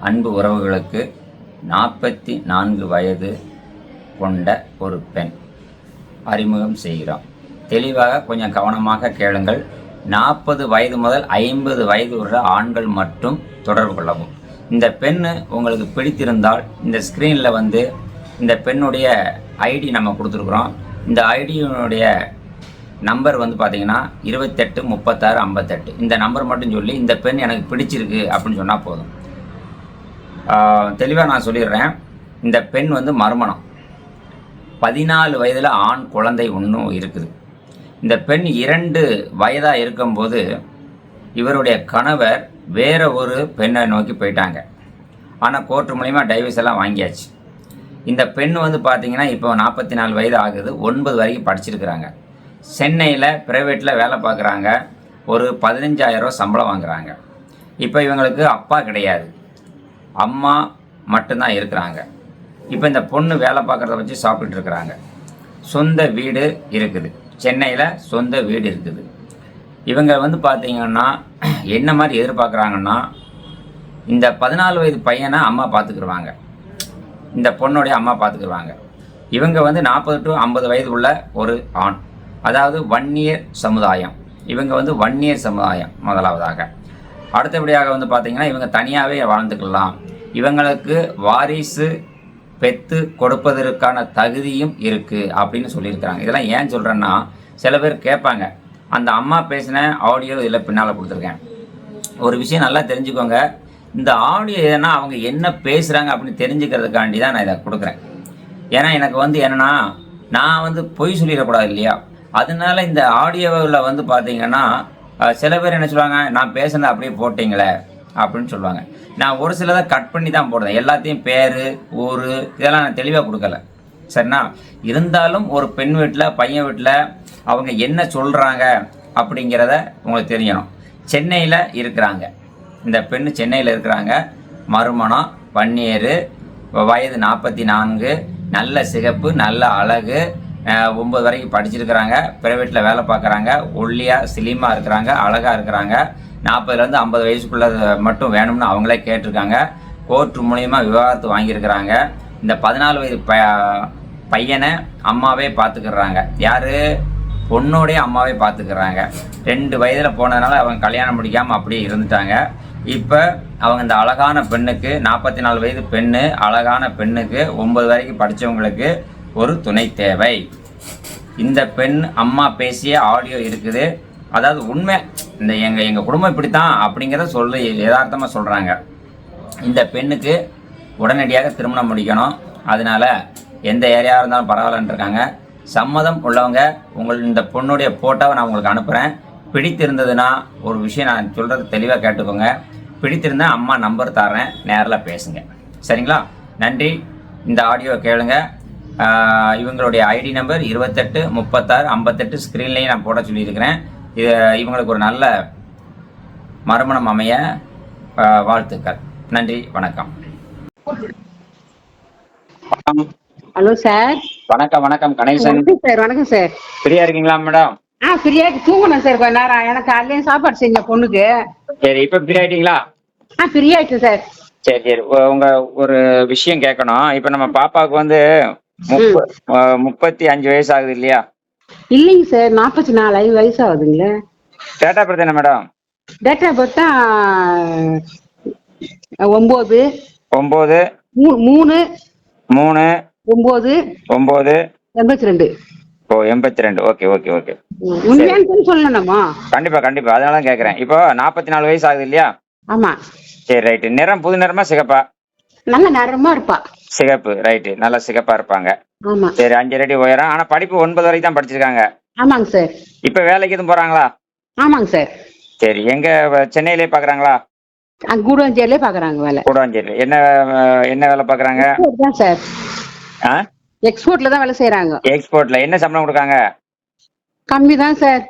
அன்பு உறவுகளுக்கு 44 வயது கொண்ட ஒரு பெண் அறிமுகம் செய்கிறோம். தெளிவாக கொஞ்சம் கவனமாக கேளுங்கள். 40 வயது முதல் 50 வயது உள்ள ஆண்கள் மட்டும் தொடர்பு கொள்ளவும். இந்த பெண் உங்களுக்கு பிடித்திருந்தால் இந்த ஸ்க்ரீனில் இந்த பெண்ணுடைய ஐடி நம்ம கொடுத்துருக்குறோம். இந்த ஐடியினுடைய நம்பர் பார்த்தீங்கன்னா 28 36 58. இந்த நம்பர் மட்டும் சொல்லி இந்த பெண் எனக்கு பிடிச்சிருக்கு அப்படின்னு சொன்னால் போதும். தெளிவாக நான் சொல்லிடுறேன். இந்த பெண் மறுமணம். 14 வயதில் ஆண் குழந்தை ஒன்றும் இருக்குது. இந்த பெண் 2 வயதாக இருக்கும்போது இவருடைய கணவர் வேற ஒரு பெண்ணை நோக்கி போயிட்டாங்க. ஆனால் கோர்ட்டு மூலிமா டைவர்ஸ் எல்லாம் வாங்கியாச்சு. இந்த பெண் பார்த்தீங்கன்னா இப்போ 44 வயது ஆகுது. 9 வரைக்கும் படிச்சிருக்கிறாங்க. சென்னையில் ப்ரைவேட்டில் வேலை பார்க்குறாங்க. ஒரு 15,000 ரூபா சம்பளம் வாங்குகிறாங்க. இப்போ இவங்களுக்கு அப்பா கிடையாது, அம்மா மட்டும்தான் இருக்கிறாங்க. இப்போ இந்த பொண்ணு வேலை பார்க்குறத வச்சு சாப்பிட்டுட்டு இருக்கிறாங்க. சொந்த வீடு இருக்குது, சென்னையில் சொந்த வீடு இருக்குது. இவங்க பார்த்தீங்கன்னா என்ன மாதிரி எதிர்பார்க்குறாங்கன்னா, இந்த 14 வயது பையனை அம்மா பார்த்துக்குருவாங்க, இந்த பொண்ணுடைய அம்மா பார்த்துக்குருவாங்க. இவங்க 40 to 50 வயது உள்ள ஒரு ஆண், அதாவது வன்னியர் சமுதாயம். இவங்க 1 இயர் சமுதாயம் முதலாவதாக. அடுத்தபடியாக பார்த்தீங்கன்னா இவங்க தனியாகவே வாழ்ந்துக்கலாம். இவங்களுக்கு வாரிசு பெற்று கொடுப்பதற்கான தகுதியும் இருக்குது அப்படின்னு சொல்லியிருக்கிறாங்க. இதெல்லாம் ஏன் சொல்கிறேன்னா, சில பேர் கேட்பாங்க, அந்த அம்மா பேசின ஆடியோ இதில் பின்னால் கொடுத்துருக்கேன். ஒரு விஷயம் நல்லா தெரிஞ்சுக்கோங்க. இந்த ஆடியோ எதுனா அவங்க என்ன பேசுகிறாங்க அப்படின்னு தெரிஞ்சுக்கிறதுக்காண்டி தான் நான் இதை கொடுக்குறேன். ஏன்னா எனக்கு என்னென்னா, நான் பொய் சொல்லிடக்கூடாது இல்லையா? அதனால இந்த ஆடியோவில் பார்த்தீங்கன்னா சில பேர் என்ன சொல்லுவாங்க, நான் பேசுனதை அப்படியே போட்டிங்களே அப்படின்னு சொல்லுவாங்க. நான் ஒரு சிலதை கட் பண்ணி தான் போடுறேன். எல்லாத்தையும் பேர், ஊர் இதெல்லாம் நான் தெளிவாக கொடுக்கல, சரிண்ணா? இருந்தாலும் ஒரு பெண் வீட்டில் பையன் வீட்டில் அவங்க என்ன சொல்கிறாங்க அப்படிங்கிறத உங்களுக்கு தெரியணும். சென்னையில் இருக்கிறாங்க, இந்த பெண் சென்னையில் இருக்கிறாங்க. மறுமணம், வன்னியர், வயது 44, நல்ல சிகப்பு, நல்ல அழகு, 9 வரைக்கும் படிச்சிருக்கிறாங்க, ப்ரைவேட்டில் வேலை பார்க்குறாங்க, ஒல்லியாக சிலிமாக இருக்கிறாங்க, அழகாக இருக்கிறாங்க. 40 to 50 வயசுக்குள்ளே மட்டும் வேணும்னு அவங்களே கேட்டிருக்காங்க. கோர்ட்டு மூலிமா விவாகரத்து வாங்கியிருக்கிறாங்க. இந்த 14 வயது பையனை அம்மாவே பார்த்துக்கிறாங்க. யார்? பொண்ணோடைய அம்மாவே பார்த்துக்கிறாங்க. 2 வயதில் போனதுனால அவங்க கல்யாணம் முடிக்காமல் அப்படியே இருந்துட்டாங்க. இப்போ அவங்க இந்த அழகான பெண்ணுக்கு, 44 வயது பெண்ணு, அழகான பெண்ணுக்கு 9 வரைக்கும் படித்தவங்களுக்கு ஒரு துணை தேவை. இந்த பெண் அம்மா பேசிய ஆடியோ இருக்குது. அதாவது உண்மை, இந்த எங்கள் குடும்பம் இப்படித்தான் அப்படிங்கிறத சொல்லி யதார்த்தமாக சொல்கிறாங்க. இந்த பெண்ணுக்கு உடனடியாக திருமணம் முடிக்கணும். அதனால் எந்த ஏரியாவாக இருந்தாலும் பரவாயில்லன்னு இருக்காங்க. சம்மதம் உள்ளவங்க இந்த பொண்ணுடைய ஃபோட்டோவை நான் உங்களுக்கு அனுப்புகிறேன். பிடித்திருந்ததுன்னா ஒரு விஷயம் நான் சொல்கிறது தெளிவாக கேட்டுக்கோங்க. பிடித்திருந்தா அம்மா நம்பர் தரேன், நேரில் பேசுங்க, சரிங்களா? நன்றி. இந்த ஆடியோ கேளுங்க. இவங்களுடைய ஐடி நம்பர் 28 36 58. ஸ்க்ரீன்லேயும் நான் போட சொல்லியிருக்கிறேன். இவங்களுக்கு ஒரு நல்ல மறுமணம் அமைய வாழ்த்துக்கள். நன்றி, வணக்கம். Hello sir. வணக்கம். வணக்கம் கணேசன் சார். வணக்கம் சார். ஃப்ரீயா இருக்கீங்களா மேடம்? ஃப்ரீயா தூங்கணும் சார் கொஞ்ச நேரம். எனக்கு காலையிலேயும் சாப்பாடு செஞ்ச பொண்ணுக்கு. சரி, இப்போ ஃப்ரீ ஆயிட்டீங்களா? ஃப்ரீ ஆயிட்டு சார். சரி. உங்க ஒரு விஷயம் கேட்கணும். இப்போ நம்ம பாப்பாவுக்கு 35 வயசு ஆகுது இல்லையா? இல்லைங்க சார், 44 வயசு ஆகுதுங்களா? டேட் ஆஃப் பர்த் என்ன madam? Date of birth 9 9 3 3 9 9 82. Oh, 82. Okay okay okay. உண்மையானு சொல்லணுமா? கண்டிப்பா கண்டிப்பா, அதனால தான் கேட்குறேன். இப்போ 44 வயசு ஆகுது இல்லையா? ஆமா. சரி, ரைட்டு. நிறம் புது நிறமா சிகப்பா? நல்ல நிறமா இருப்பா. சிகப்பு, ரைட்டு. நல்லா சிகப்பா இருப்பாங்க. ஆமா. சரி, 5 அடி உயரம். ஆனா படிப்பு 9 வரைக்கும் தான் படிச்சிருக்காங்க. ஆமாங்க சார். இப்ப வேலைக்கு எதுவும் போறாங்களா? ஆமாங்க சார். சரி, எங்க சென்னையிலே பாக்குறாங்களா? கூடாஞ்சேரியிலே பாக்குறாங்க வேலை. கூடாஞ்சேரி. என்ன என்ன வேலை பாக்குறாங்க சார்? எக்ஸ்போர்ட்ல தான் வேலை செய்யறாங்க. எக்ஸ்போர்ட்ல என்ன சம்பளம் கொடுக்காங்க? கம்மி தான் சார்.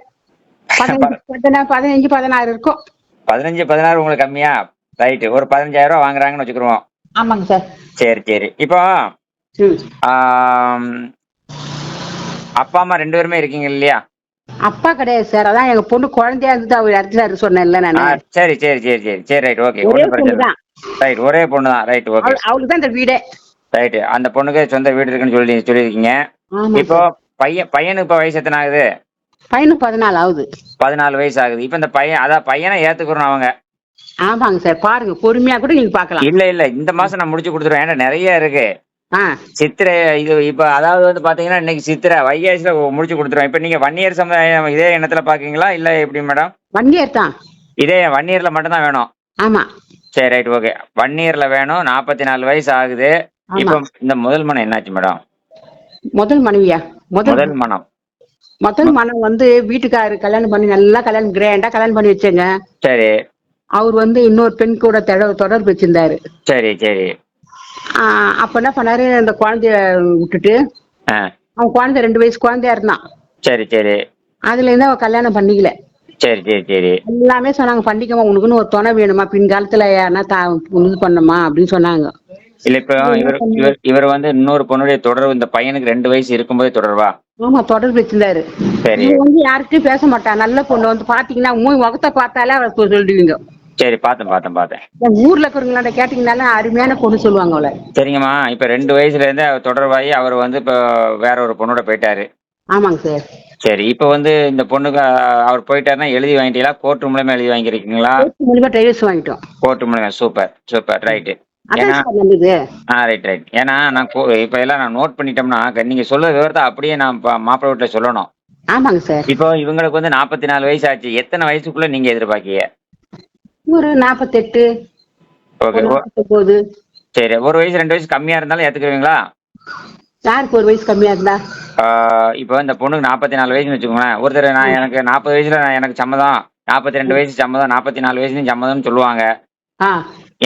15 16 இருக்கும். 15 16 உங்களுக்கு கம்மியா? ரைட்டு. ஒரு 15,000 ரூபாய் வாங்குறாங்கன்னு வச்சுக்கிருவோம். ஆமாங்க சார். சரி சரி. இப்போ அப்பா அம்மா 2 பேருமே இருக்கீங்க இல்லையா? அப்பா கிடையாது சார். அதான் எங்க பொண்ணு குழந்தையா இருந்து அவர் இடத்துல சொன்னேன்ல நானு. சரி சரி சரி சரி சரி, ரைட், ஓகே. ஒரே பொண்ணு தான். ரைட், ஒரே பொண்ணு தான். Right, okay. அவளுக்கு தான் இந்த வீடே. ரைட், அந்த பொண்ணுக்கு சொந்த வீடு இருக்குன்னு சொல்லியிருக்கீங்க. ஆமா இப்போ சார். பையனுக்கு இப்போ வயசு எத்தனை ஆகுது? பையனுக்கு 14 ஆகுது. 14 வயசு ஆகுது. இப்போ இந்த அதான் பையனை ஏத்துக்கிறோம் அவங்க. ஆமாங்க சார், பாருங்க பொறுமையா கூட நீங்க பார்க்கலாம். இல்ல இல்ல, இந்த மாசம் நான் முடிச்சு கொடுத்துருவேன். ஏன்னா நிறைய இருக்கு. ஆ சித்திரை இது இப்ப அதாவது வந்து பாத்தீங்கன்னா இன்னைக்கு சித்திரை வைகாசியில முடிச்சு கொடுத்துருவேன். இப்ப நீங்க வன்னியர் சமுதாயம் இதே எண்ணத்துல பாக்கீங்களா இல்ல எப்படி மேடம்? 1 இயர் தான். இதே வன்னியர்ல மட்டும் தான் வேணும்? ஆமா சரி, ரைட், ஓகே. வன்னியர்ல வேணும். 44 வயசு ஆகுது. ஆமா. இப்போ இந்த முதல் மனம் என்னாச்சு மேடம்? முதல் மனைவியா? முதல் மனம். முதல் மனம் வந்து வீட்டுக்காரரு கல்யாணம் பண்ணி நல்லா கல்யாணம் கிராண்டா கல்யாணம் பண்ணி வச்சேங்க. சரி அவர் வந்து இன்னொரு பெண் கூட தொடர்பு வச்சிருந்தாரு. சரி சரி. அப்ப என்ன பண்ணாரு, அந்த குழந்தைய விட்டுட்டு ஆ அவன் குழந்தை 2 வயசு குழந்தையா இருந்தான். சரி சரி அதுல இருந்து அவ கல்யாணம் பண்ணிக்கல. சரி சரி சரி. எல்லாமே சொன்னாங்க, பண்ணிக்கமா, உனக்குன்னு ஒரு துணை வேணுமா, பின்காலத்துல யாருன்னா இது பண்ணுமா அப்படின்னு சொன்னாங்க. இல்ல இப்போ இவர் வந்து இன்னொரு பொண்ணுடைய தொடர்பு இந்த பையனுக்கு 2 வயசு இருக்கும்போதே தொடர்பா? ஆமா, தொடர்பு வச்சிருந்தாரு. சரி இவன் வந்து யாருக்கிட்டையும் பேச மாட்டான். நல்ல பொண்ணு வந்து பாத்தீங்கன்னா முகத்தை பார்த்தாலே அவளை சொல்லிடுவீங்க. சரி, பார்த்தேன். ஊர்ல இருக்கிறவங்களாண்ட கேட்டீங்கன்னாலும் அருமையான பொண்ணு சொல்லுவாங்க அவளை. சரிங்கம்மா. இப்ப 2 வயசுல இருந்து அவர் தொடர்பாகி அவர் வந்து இப்ப வேற ஒரு பொண்ணோட போயிட்டாரு. ஆமாங்க சார். சரி, இப்ப வந்து இந்த பொண்ணுக்கு அவர் போயிட்டாருன்னா எழுதி வாங்கிட்டீங்களா? கோர்ட் மூலமா எழுதி வாங்கிருக்கீங்களா? மூலியமா டைவர்ஸ் வாங்கிட்டோம். கோர்ட் மூலமா. Super super, right. அதான் ஏன்னா சார் நல்லது. ரைட். ஏன்னா நான் இப்ப எல்லாம் நான் நோட் பண்ணிட்டோம்னா நீங்க சொல்ல விவரத்தை அப்படியே நான் மாப்பிள்ளை வீட்டுல சொல்லணும். ஆமாங்க சார். இப்போ இவங்களுக்கு வந்து 44 வயசு ஆச்சு. எத்தனை வயசுக்குள்ள நீங்க எதிர்பார்க்கீங்க? ஒரு 48. ஓகே. 49. சரி, 1 வயசு 2 வயசு கம்மியா இருந்தாலும் ஏத்துக்குவீங்களா? யாருக்கு 1 வயசு கம்மியா இருந்தா? இப்போ இந்த பொண்ணுக்கு 44 வயசுன்னு வச்சுக்கோங்களேன். ஒருத்தர் எனக்கு 40 வயசுல எனக்கு சம்மதம், 42 வயசு சம்மதம், 44 வயசுலையும் சம்மதம்னு சொல்லுவாங்க. ஆ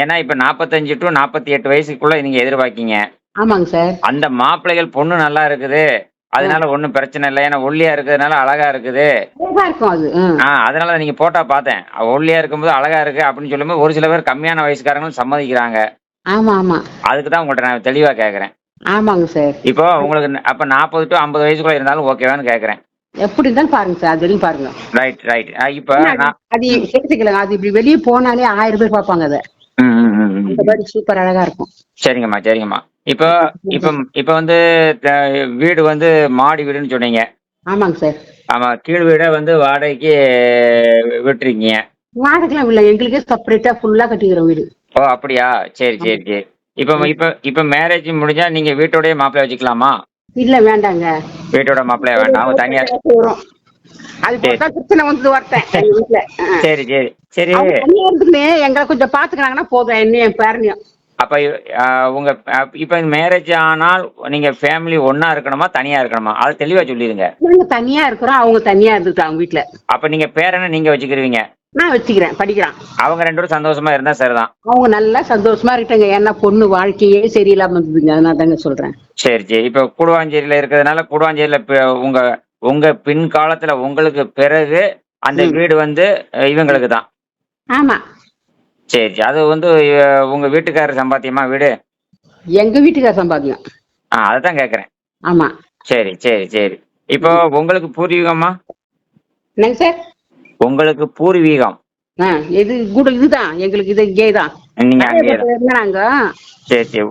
ஏன்னா இப்ப 45 டு 48 வயசுக்குள்ள நீங்க எதிர்பார்க்கீங்க. ஆமாங்க சார். அந்த மாப்பிள்ளைகள் பொண்ணு நல்லா இருக்குது, அதனால ஒன்றும் பிரச்சனை இல்லை. ஏன்னா ஒல்லியா இருக்கிறதுனால அழகா இருக்குது. அழகா இருக்கும் அது. அதனால நீங்க போட்டா பார்த்தேன். ஒல்லியா இருக்கும்போது அழகா இருக்கு அப்படின்னு சொல்லும்போது ஒரு சில பேர் கம்மியான வயசுக்காரங்களும் சம்மதிக்கிறாங்க. ஆமா ஆமா. அதுக்கு தான் உங்கள்கிட்ட நான் தெளிவா கேட்கறேன். ஆமாங்க சார். இப்போ உங்களுக்கு அப்ப 40 டு 50 வயசுக்குள்ள இருந்தாலும் ஓகேவான்னு கேட்கறேன். எப்படி இருந்தாலும் பாருங்க சார், அது வரையும் பாருங்க. ரைட். இப்ப நான் அது சேர்த்துக்கலாம். அது இப்படி வெளியே போனாலே 1000 பேர் பார்ப்பாங்க அதை. அந்த மாதிரி சூப்பர் அழகா இருக்கும். சரிங்கம்மா. இப்போ இப்போ இப்போ வந்து வீடு வந்து மாடி வீடுன்னு சொன்னீங்க. ஆமாங்க சார். ஆமா, கீழ் வீடை வந்து வாடகைக்கு விட்டுருக்கீங்க. வாடகைலாம் இல்லை, எங்களுக்கே செப்பரேட்டா ஃபுல்லா கட்டிக்கிறோம் வீடு. ஓ அப்படியா? சரி. இப்போ மேரேஜ் முடிஞ்சா நீங்க வீட்டோடய மாப்பிள்ளை வச்சுக்கலாமா? இல்ல வேண்டாங்க. வீட்டோட மாப்பிள்ளைய வேண்டாம், அவங்க தனியா. அது போட்டா பிரச்சனை வந்து வரட்டேன் எங்க வீட்டுல. சரி. தனியா இருந்துன்னு எங்களை கொஞ்சம் பாத்துக்கிறாங்கன்னா போதும், என்னையும் என் பேரனையும். அப்ப உங்க இப்ப மேரேஜ் ஆனால் நீங்க ஃபேமிலி ஒன்னா இருக்கணுமா தனியா இருக்கணுமா? அது தெளிவா சொல்லிருங்க. நாங்க தனியா இருக்கிறோம், அவங்க தனியா இருந்துட்டாங்க வீட்டுல. அப்ப நீங்க பேரனை நீங்க வச்சுக்கிருவீங்க? நான் வச்சுக்கிறேன், படிக்கிறான். அவங்க 2 பேரும் சந்தோஷமா இருந்தா சரிதான். அவங்க நல்லா சந்தோஷமா இருக்காங்க. ஏன்னா பொண்ணு வாழ்க்கையே சரியில்லாம இருந்ததுங்க, அதனால தாங்க சொல்றேன். சரி. இப்ப கூடுவாஞ்சேரியில இருக்கிறதுனால கூடுவாஞ்சேரியில உங்க பின் காலத்துல உங்களுக்கு பிறகு அந்த வீடு வந்து இவங்களுக்கு தான். ஆமா. சரி, அது வந்து உங்க வீட்டுக்காரர் சம்பாத்தியமா வீடு? எங்க வீட்டுக்கார சம்பாத்தியம். அதான் கேக்குறேன். ஆமா. சரி. இப்போ உங்களுக்கு பூர்வீகமா? என்னங்க சார்? உங்களுக்கு பூர்வீகம் எது கூட இதுதான் எங்களுக்கு, இது இங்கேதான். நீங்க அங்கே இருந்தாங்க. சரி.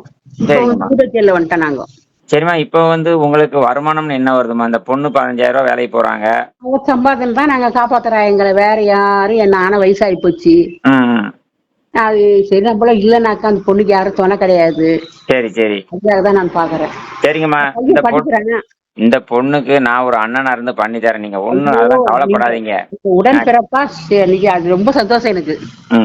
வந்துட்டோம் நாங்க. சரிம்மா, இப்போ வந்து உங்களுக்கு வருமானம்னு என்ன வருதுமா? இந்த பொண்ணு 15,000 ரூபாய் வேலைக்கு போறாங்க. அவங்க சம்பாதனை தான் நாங்க காப்பாத்துறோம் எங்களை, வேற யாரும். என்ன ஆன வயசாகி போச்சு. அது சரி நம்மள இல்லைனாக்கா அந்த பொண்ணுக்கு யாரும் துணை கிடையாது. சரி. அதுக்காக தான் நான் பாக்குறேன். சரிங்கம்மா, இந்த பொண்ணுக்கு நான் ஒரு அண்ணனா இருந்து பண்ணி தரேன். நீங்க ஒண்ணும் அதெல்லாம் கவலைப்படாதீங்க. உடன்பிறப்பா அது ரொம்ப சந்தோஷம் எனக்கு.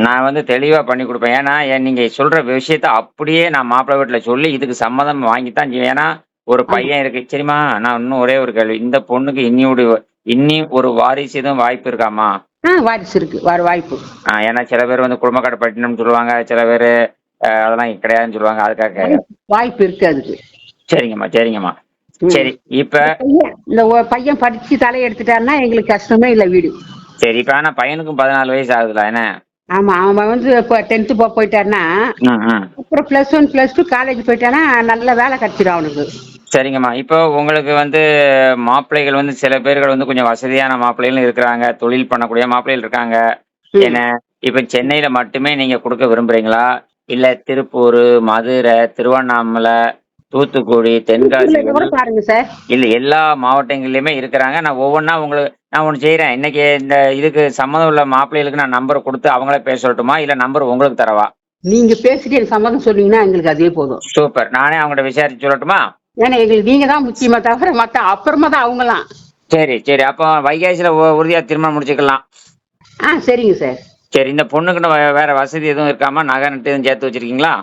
நான் வந்து தெளிவா பண்ணி கொடுப்பேன். ஏன்னா நீங்க சொல்ற விஷயத்த அப்படியே நான் மாப்பிள்ளை வீட்டுல சொல்லி இதுக்கு சம்மதம் வாங்கித்தான். ஏன்னா ஒரு பையன் இருக்கு. சரிம்மா, நான் இன்னும் ஒரே ஒரு கேள்வி. இந்த பொண்ணுக்கு இன்னி ஒரு வாரிசு எதுவும் வாய்ப்பு இருக்காமா? வாரிசு இருக்கு, வர வாய்ப்பு. ஏன்னா சில பேர் வந்து குடும்பக்கார பட்டினம் சொல்லுவாங்க, சில பேர் அதெல்லாம் கிடையாதுன்னு சொல்லுவாங்க. அதுக்காக வாய்ப்பு இருக்கு அதுக்கு. சரிங்கம்மா. சரி, இப்ப இந்த பையன் படிச்சு தலையெடுத்துட்டாருன்னா எங்களுக்கு கஷ்டமே இல்ல வீடு. சரி, இப்ப ஆனா பையனுக்கும் 14 வயசு ஆகுதுல என்ன? ஆமா, அவன் வந்து 10th போயிட்டாருன்னா அப்புறம் +1 +2 காலேஜ் போயிட்டானா நல்ல வேலை கிடைச்சிடும் அவனுக்கு. சரிங்கம்மா, இப்போ உங்களுக்கு வந்து மாப்பிள்ளைகள் வந்து சில பேர்கள் வந்து கொஞ்சம் வசதியான மாப்பிள்ளைகளும் இருக்கிறாங்க, தொழில் பண்ணக்கூடிய மாப்பிள்ளைகள் இருக்காங்க. என்ன இப்ப சென்னையில மட்டுமே நீங்க கொடுக்க விரும்புறீங்களா இல்ல திருப்பூர், மதுரை, திருவண்ணாமலை, தூத்துக்குடி, தென்காசி இதுல கூட பாருங்க சார். இல்ல எல்லா மாவட்டங்கள்லயுமே இருக்கிறாங்க. நான் ஒவ்வொன்னா உங்களுக்கு நான் ஒண்ணு செய்றேன். இன்னைக்கு இந்த இதுக்கு சம்மந்தம் உள்ள மாப்பிள்ளைகளுக்கு நான் நம்பர் குடுத்து அவங்களே பேச சொல்லட்டுமா? இல்ல நம்பர் உங்களுக்கு தரவா? நீங்க பேசிட்டு எனக்கு சம்மதம் சொன்னீங்கன்னா எங்களுக்கு அதே போதும். சூப்பர். நானே அவங்கள்ட்ட விசாரிச்சு சொல்லட்டுமா? ஏன்னா எங்களுக்கு நீங்க தான் முக்கியமா தவிர மத்த அப்புறமா தான் அவங்கலாம். சரி, சரி. அப்போ வைகாசியில உறுதியா திருமணம் முடிச்சுக்கலாம். சரிங்க சார். சரி, இந்த பொண்ணுக்குன்னு வேற வசதி எதுவும் இருக்காமா? நகை நட்டு எதுவும் சேர்த்து வச்சிருக்கீங்களா?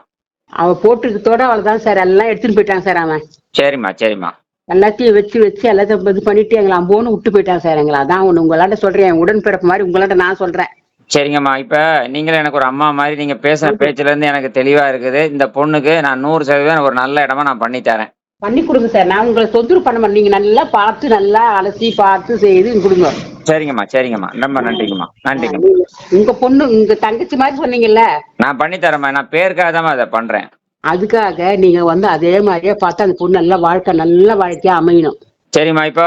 அவ போட்டுருக்கத்தோட அவள்தான் சார் எல்லாம் எடுத்துட்டு போயிட்டான் சார் அவன். சரிம்மா, சரிம்மா. எல்லாத்தையும் வச்சு எல்லாத்தையும் இது பண்ணிட்டு எங்களை அம்போன்னு விட்டு போயிட்டான் சார் எங்களை. அதான் ஒண்ணு உங்களாண்ட சொல்றேன், என் உடன்பிறப்பு மாதிரி உங்களாண்ட நான் சொல்றேன். சரிங்கம்மா. இப்ப நீங்களும் எனக்கு ஒரு அம்மா மாதிரி நீங்க பேசுன பேச்சுல இருந்து எனக்கு தெளிவா இருக்குது. இந்த பொண்ணுக்கு நான் 100% ஒரு நல்ல இடமா நான் பண்ணி தரேன். பண்ணி கொடுங்க சார். நான் உங்களை தொந்தரவு பண்ண மாட்டேன். நீங்க நல்லா பார்த்து நல்லா அலசி பார்த்து செய்து கொடுங்க. சரிங்கம்மா, சரிங்கம்மா. ரொம்ப நன்றிங்கம்மா, நன்றிங்கம்மா. உங்க பொண்ணு உங்க தங்கச்சி மாதிரி சொன்னீங்கல்ல, நான் பண்ணி தரேம்மா. நான் பேருக்காக தான் அதை பண்றேன். அதுக்காக நீங்க வந்து அதே மாதிரியே பார்த்து அந்த பொண்ணு நல்ல வாழ்க்கை நல்ல வாழ்க்கையா அமையணும். சரிம்மா. இப்போ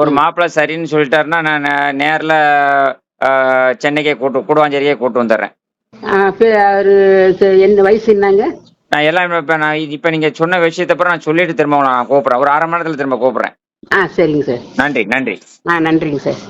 ஒரு மாப்பிள்ளை சரின்னு சொல்லிட்டாருன்னா நான் நேர்ல சென்னைக்கே கூடுவாஞ்சேரியே கூட்டு வந்துடுறேன். என்ன வயசு என்னங்க? நான் எல்லாம் இப்ப நீங்க சொன்ன விஷயத்த அப்புறம் நான் சொல்லிட்டு திரும்ப நான் கூப்பிடுறேன். ஒரு 1/2 மணி நேரத்துல திரும்ப கூப்பிடுறேன். சரிங்க சார். நன்றி, நன்றி. நன்றிங்க சார்.